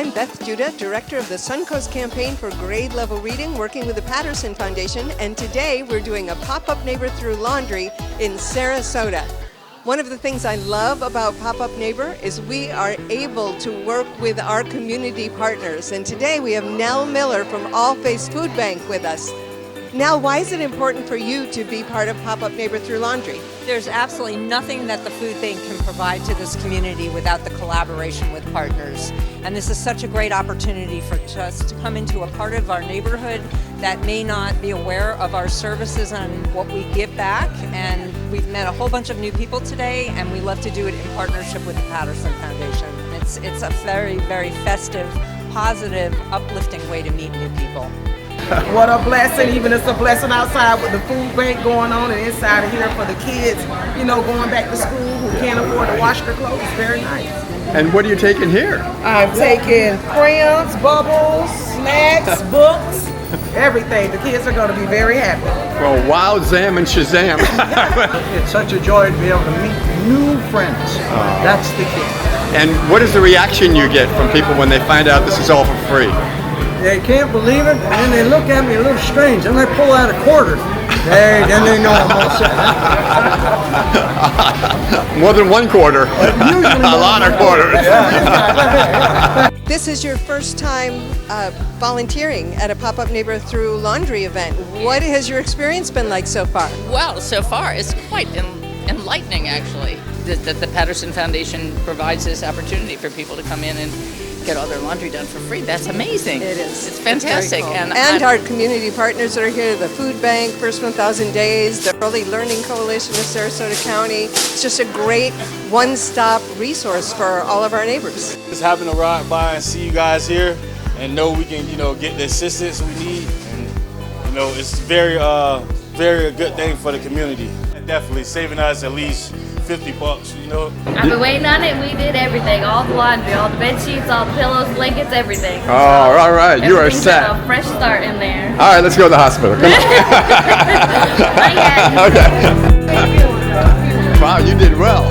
I'm Beth Duda, Director of the Suncoast Campaign for Grade Level Reading, working with the Patterson Foundation, and today we're doing a pop-up Neighbor Through Laundry in Sarasota. One of the things I love about Pop-Up Neighbor is we are able to work with our community partners, and today we have Nell Miller from All Face Food Bank with us. Nell, why is it important for you to be part of Pop-Up Neighbor Through Laundry? There's absolutely nothing that the food bank can provide to this community without the collaboration with partners. And this is such a great opportunity for us to come into a part of our neighborhood that may not be aware of our services and what we give back. And we've met a whole bunch of new people today, and we love to do it in partnership with the Patterson Foundation. It's a very, very festive, positive, uplifting way to meet new people. What a blessing. Even it's a blessing outside with the food bank going on and inside of here for the kids, you know, going back to school who can't afford to wash their clothes. Very nice. And what are you taking here? I'm taking crayons, bubbles, snacks, books, everything. The kids are going to be very happy. Well, wow, zam and shazam. It's such a joy to be able to meet new friends. That's the key. And what is the reaction you get from people when they find out this is all for free? They can't believe it, and then they look at me a little strange. Then I pull out a quarter. Then they know I'm all set. More than one quarter. A lot of quarters. This is your first time volunteering at a Pop-Up Neighbor Through Laundry event. What has your experience been like so far? Well, so far it's quite enlightening, actually. The Patterson Foundation provides this opportunity for people to come in and get all their laundry done for free. That's amazing. It is. It's fantastic. Cool. And our community partners that are here, the Food Bank, First 1000 Days, the Early Learning Coalition of Sarasota County. It's just a great one-stop resource for all of our neighbors. Just happen to ride by and see you guys here and know we can, get the assistance we need. And, it's very a good thing for the community. Definitely saving us at least $50, I've been waiting on it. We did everything, all the laundry, all the bed sheets, all the pillows, blankets, everything. Oh, all right, you are set. A fresh start in there. All right, let's go to the hospital. Come on. Not yet. Okay. Wow, you did well.